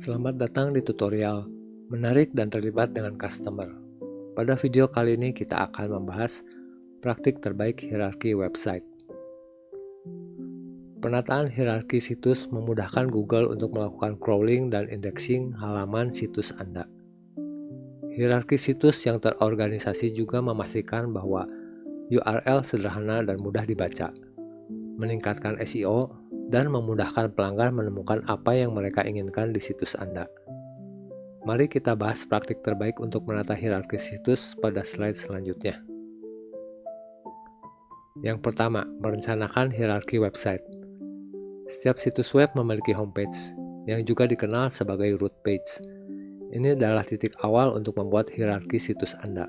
Selamat datang di tutorial Menarik dan Terlibat dengan Customer. Pada video kali ini kita akan membahas praktik terbaik hierarki website. Penataan hierarki situs memudahkan Google untuk melakukan crawling dan indexing halaman situs Anda. Hierarki situs yang terorganisasi juga memastikan bahwa URL sederhana dan mudah dibaca, meningkatkan SEO, dan memudahkan pelanggan menemukan apa yang mereka inginkan di situs Anda. Mari kita bahas praktik terbaik untuk menata hierarki situs pada slide selanjutnya. Yang pertama, merencanakan hierarki website. Setiap situs web memiliki homepage, yang juga dikenal sebagai root page. Ini adalah titik awal untuk membuat hierarki situs Anda.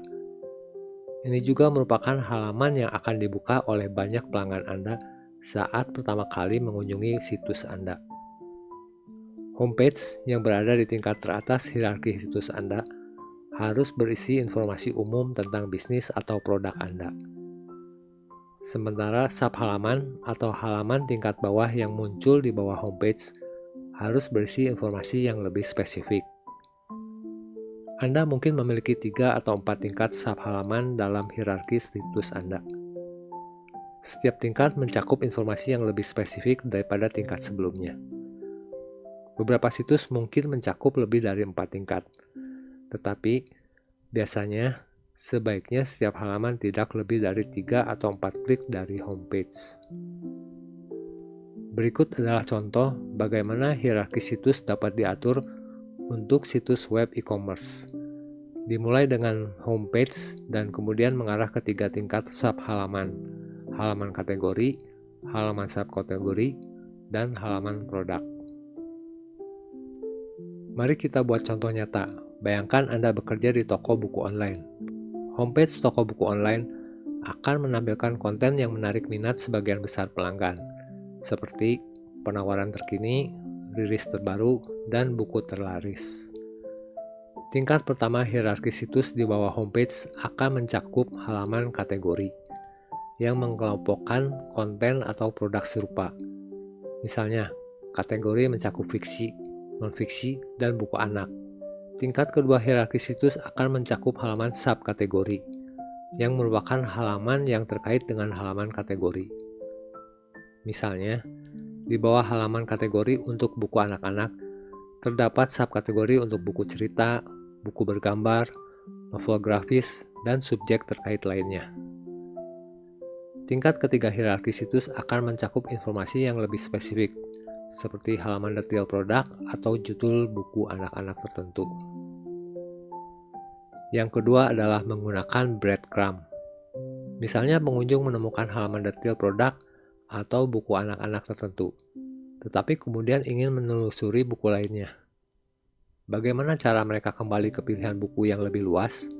Ini juga merupakan halaman yang akan dibuka oleh banyak pelanggan Anda saat pertama kali mengunjungi situs Anda. Homepage yang berada di tingkat teratas hierarki situs Anda harus berisi informasi umum tentang bisnis atau produk Anda. Sementara subhalaman atau halaman tingkat bawah yang muncul di bawah homepage harus berisi informasi yang lebih spesifik. Anda mungkin memiliki 3 atau 4 tingkat subhalaman dalam hierarki situs Anda. Setiap tingkat mencakup informasi yang lebih spesifik daripada tingkat sebelumnya. Beberapa situs mungkin mencakup lebih dari 4 tingkat, tetapi biasanya sebaiknya setiap halaman tidak lebih dari 3 atau 4 klik dari homepage. Berikut adalah contoh bagaimana hierarki situs dapat diatur untuk situs web e-commerce. Dimulai dengan homepage dan kemudian mengarah ke 3 tingkat subhalaman, halaman kategori, halaman subkategori, dan halaman produk. Mari kita buat contoh nyata. Bayangkan Anda bekerja di toko buku online. Homepage toko buku online akan menampilkan konten yang menarik minat sebagian besar pelanggan, seperti penawaran terkini, rilis terbaru, dan buku terlaris. Tingkat pertama hierarki situs di bawah homepage akan mencakup halaman kategori, yang mengelompokkan konten atau produk serupa. Misalnya, kategori mencakup fiksi, non-fiksi, dan buku anak. Tingkat kedua hierarki situs akan mencakup halaman subkategori, yang merupakan halaman yang terkait dengan halaman kategori. Misalnya, di bawah halaman kategori untuk buku anak-anak, terdapat subkategori untuk buku cerita, buku bergambar, novel grafis, dan subjek terkait lainnya. Tingkat ketiga hierarki situs akan mencakup informasi yang lebih spesifik, seperti halaman detail produk atau judul buku anak-anak tertentu. Yang kedua adalah menggunakan breadcrumb. Misalnya pengunjung menemukan halaman detail produk atau buku anak-anak tertentu, tetapi kemudian ingin menelusuri buku lainnya. Bagaimana cara mereka kembali ke pilihan buku yang lebih luas?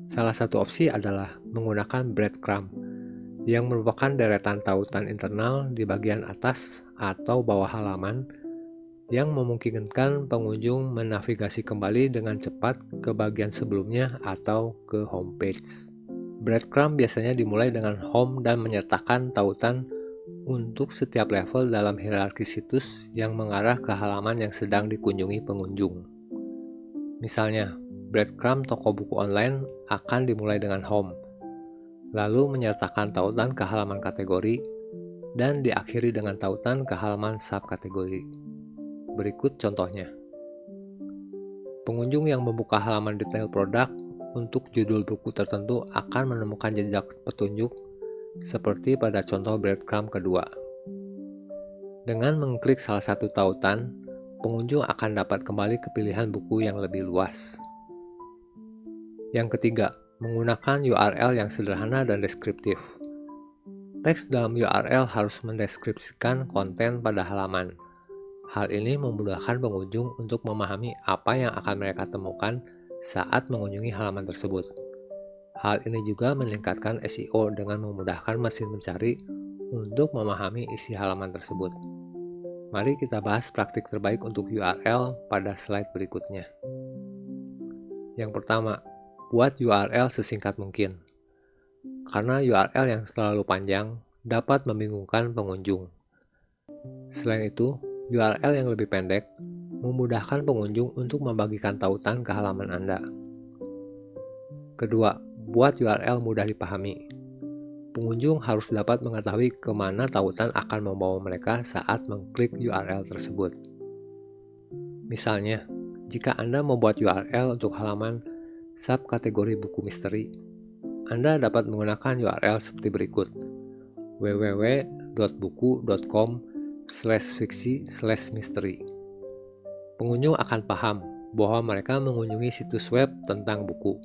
Salah satu opsi adalah menggunakan breadcrumb, yang merupakan deretan tautan internal di bagian atas atau bawah halaman yang memungkinkan pengunjung menavigasi kembali dengan cepat ke bagian sebelumnya atau ke homepage. Breadcrumb biasanya dimulai dengan home dan menyertakan tautan untuk setiap level dalam hierarki situs yang mengarah ke halaman yang sedang dikunjungi pengunjung. Misalnya, breadcrumb toko buku online akan dimulai dengan home, lalu menyertakan tautan ke halaman kategori, dan diakhiri dengan tautan ke halaman subkategori. Berikut contohnya. Pengunjung yang membuka halaman detail produk untuk judul buku tertentu akan menemukan jejak petunjuk seperti pada contoh breadcrumb kedua. Dengan mengklik salah satu tautan, pengunjung akan dapat kembali ke pilihan buku yang lebih luas. Yang ketiga, menggunakan URL yang sederhana dan deskriptif. Teks dalam URL harus mendeskripsikan konten pada halaman. Hal ini memudahkan pengunjung untuk memahami apa yang akan mereka temukan saat mengunjungi halaman tersebut. Hal ini juga meningkatkan SEO dengan memudahkan mesin mencari untuk memahami isi halaman tersebut. Mari kita bahas praktik terbaik untuk URL pada slide berikutnya. Yang pertama, buat URL sesingkat mungkin. Karena URL yang terlalu panjang dapat membingungkan pengunjung. Selain itu, URL yang lebih pendek memudahkan pengunjung untuk membagikan tautan ke halaman Anda. Kedua, buat URL mudah dipahami. Pengunjung harus dapat mengetahui kemana tautan akan membawa mereka saat mengklik URL tersebut. Misalnya, jika Anda membuat URL untuk halaman subkategori buku misteri, Anda dapat menggunakan URL seperti berikut: www.buku.com/fiksi/misteri. Pengunjung akan paham bahwa mereka mengunjungi situs web tentang buku.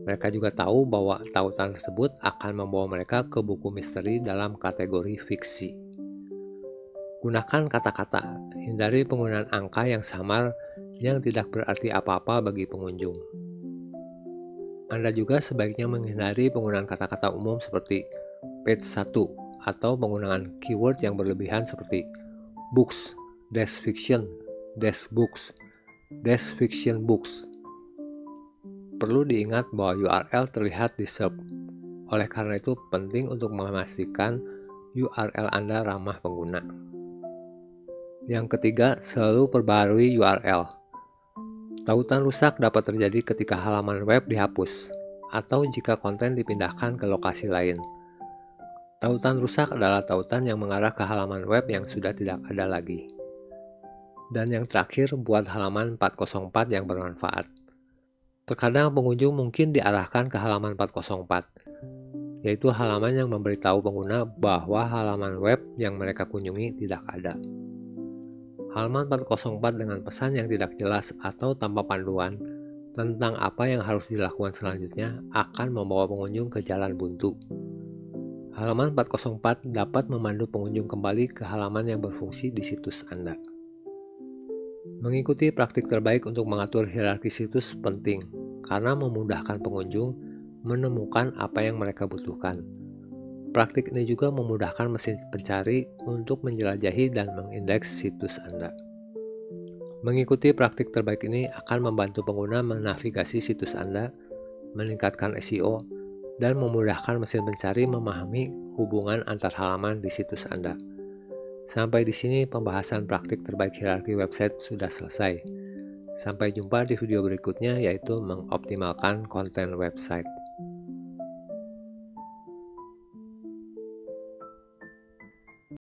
Mereka juga tahu bahwa tautan tersebut akan membawa mereka ke buku misteri dalam kategori fiksi. Gunakan kata-kata, hindari penggunaan angka yang samar yang tidak berarti apa-apa bagi pengunjung. Anda juga sebaiknya menghindari penggunaan kata-kata umum seperti page 1 atau penggunaan keyword yang berlebihan seperti books, fiction, books, fiction books. Perlu diingat bahwa URL terlihat di SERP. Oleh karena itu penting untuk memastikan URL Anda ramah pengguna. Yang ketiga, selalu perbaharui URL. Tautan rusak dapat terjadi ketika halaman web dihapus atau jika konten dipindahkan ke lokasi lain. Tautan rusak adalah tautan yang mengarah ke halaman web yang sudah tidak ada lagi. Dan yang terakhir, buat halaman 404 yang bermanfaat. Terkadang pengunjung mungkin diarahkan ke halaman 404, yaitu halaman yang memberitahu pengguna bahwa halaman web yang mereka kunjungi tidak ada. Halaman 404 dengan pesan yang tidak jelas atau tanpa panduan tentang apa yang harus dilakukan selanjutnya akan membawa pengunjung ke jalan buntu. Halaman 404 dapat memandu pengunjung kembali ke halaman yang berfungsi di situs Anda. Mengikuti praktik terbaik untuk mengatur hierarki situs penting karena memudahkan pengunjung menemukan apa yang mereka butuhkan. Praktik ini juga memudahkan mesin pencari untuk menjelajahi dan mengindeks situs Anda. Mengikuti praktik terbaik ini akan membantu pengguna menavigasi situs Anda, meningkatkan SEO, dan memudahkan mesin pencari memahami hubungan antar halaman di situs Anda. Sampai di sini pembahasan praktik terbaik hierarki website sudah selesai. Sampai jumpa di video berikutnya, yaitu mengoptimalkan konten website.